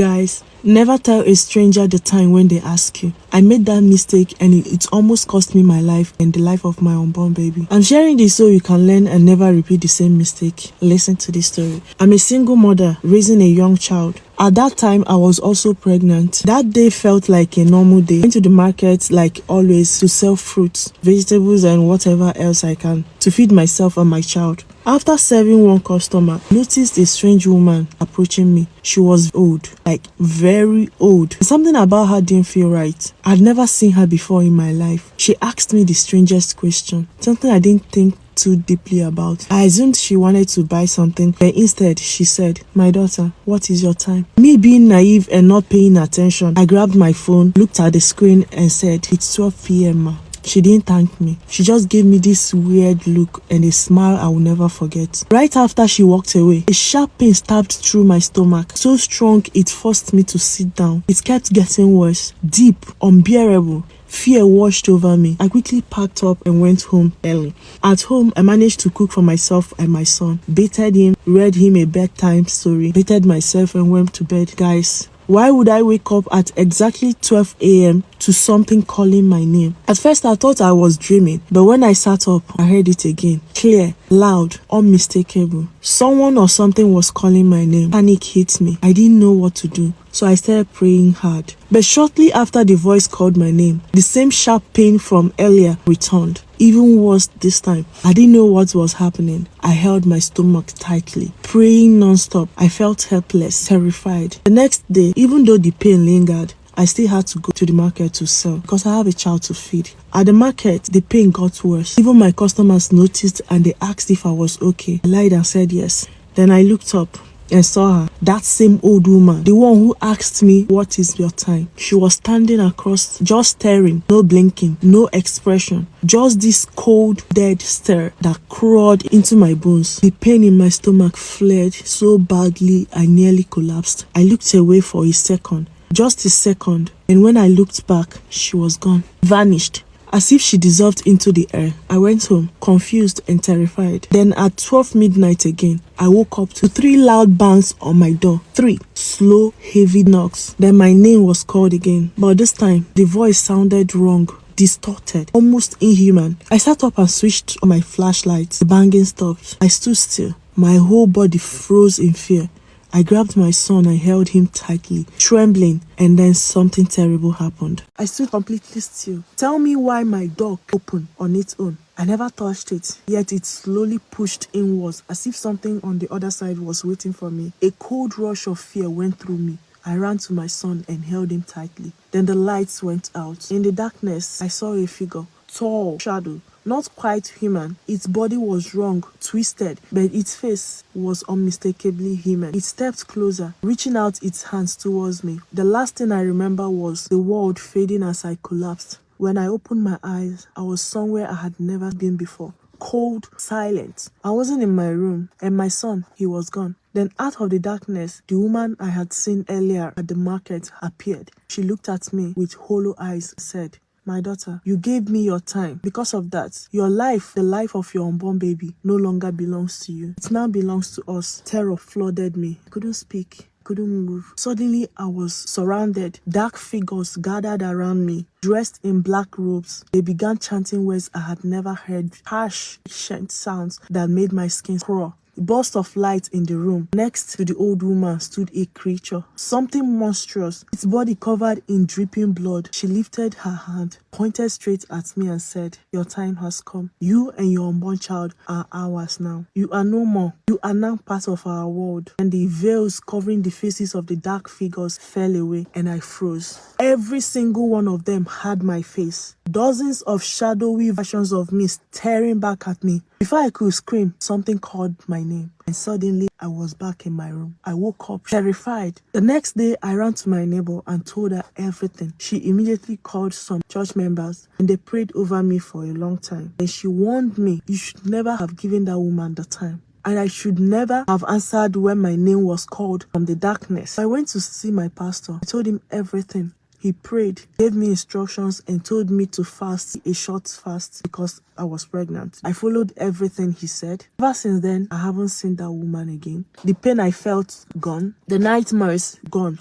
Guys, never tell a stranger the time when they ask you. I made that mistake and it almost cost me my life and the life of my unborn baby. I'm sharing this so you can learn and never repeat the same mistake. Listen to this story. I'm a single mother raising a young child. At that time, I was also pregnant. That day felt like a normal day. I went to the market like always to sell fruits, vegetables and whatever else I can to feed myself and my child. After serving one customer, I noticed a strange woman approaching me. She was old, like very old. Something about her didn't feel right. I'd never seen her before in my life. She asked me the strangest question, something I didn't think too deeply about. I assumed she wanted to buy something, but instead she said, "My daughter, what is your time?" Me being naive and not paying attention, I grabbed my phone, looked at the screen and said, "It's 12 p.m. ma." She didn't thank me. She just gave me this weird look and a smile I will never forget. Right after she walked away, a sharp pain stabbed through my stomach, so strong it forced me to sit down. It kept getting worse, deep, unbearable. Fear washed over me. I quickly packed up and went home early. At home, I managed to cook for myself and my son, bathed him, read him a bedtime story, bathed myself and went to bed. Guys, why would I wake up at exactly 12 a.m. to something calling my name? At first, I thought I was dreaming, but when I sat up, I heard it again. Clear, loud, unmistakable. Someone or something was calling my name. Panic hit me. I didn't know what to do, so I started praying hard. But shortly after the voice called my name, the same sharp pain from earlier returned. Even worse this time. I didn't know what was happening. I held my stomach tightly, praying non-stop. I felt helpless, terrified. The next day, even though the pain lingered, I still had to go to the market to sell because I have a child to feed. At the market, the pain got worse. Even my customers noticed and they asked if I was okay. I lied and said yes. Then I looked up and saw her, that same old woman, the one who asked me, "What is your time?" She was standing across, just staring, no blinking, no expression, just this cold, dead stare that crawled into my bones. The pain in my stomach flared so badly I nearly collapsed. I looked away for a second, just a second, and when I looked back, she was gone, vanished, as if she dissolved into the air. I went home, confused and terrified. Then at 12 midnight again, I woke up to 3 loud bangs on my door. 3 slow, heavy knocks. Then my name was called again. But this time, the voice sounded wrong, distorted, almost inhuman. I sat up and switched on my flashlight. The banging stopped. I stood still. My whole body froze in fear. I grabbed my son and held him tightly, trembling, and then something terrible happened. I stood completely still. Tell me why my door opened on its own. I never touched it, yet it slowly pushed inwards as if something on the other side was waiting for me. A cold rush of fear went through me. I ran to my son and held him tightly. Then the lights went out. In the darkness, I saw a figure, tall, shadow, not quite human. Its body was wrong, twisted, but its face was unmistakably human. It stepped closer, reaching out its hands towards me. The last thing I remember was the world fading as I collapsed. When I opened my eyes, I was somewhere I had never been before. Cold, silent. I wasn't in my room, and my son, he was gone. Then out of the darkness, the woman I had seen earlier at the market appeared. She looked at me with hollow eyes and said, "My daughter, you gave me your time. Because of that, your life, the life of your unborn baby, no longer belongs to you. It now belongs to us." Terror flooded me. I couldn't speak, couldn't move. Suddenly, I was surrounded. Dark figures gathered around me, dressed in black robes. They began chanting words I had never heard, harsh, ancient sounds that made my skin crawl. A burst of light in the room. Next to the old woman stood a creature, something monstrous, its body covered in dripping blood. She lifted her hand, pointed straight at me and said, "Your time has come. You and your unborn child are ours now. You are no more. You are now part of our world." And the veils covering the faces of the dark figures fell away and I froze. Every single one of them had my face. Dozens of shadowy versions of me staring back at me. Before I could scream, something called my name. And suddenly, I was back in my room. I woke up terrified. The next day, I ran to my neighbor and told her everything. She immediately called some church members and they prayed over me for a long time. And she warned me, "You should never have given that woman the time. And I should never have answered when my name was called from the darkness." I went to see my pastor. I told him everything. He prayed, gave me instructions and told me to fast a short fast because I was pregnant. I followed everything he said. Ever since then, I haven't seen that woman again. The pain I felt, gone. The nightmares, gone.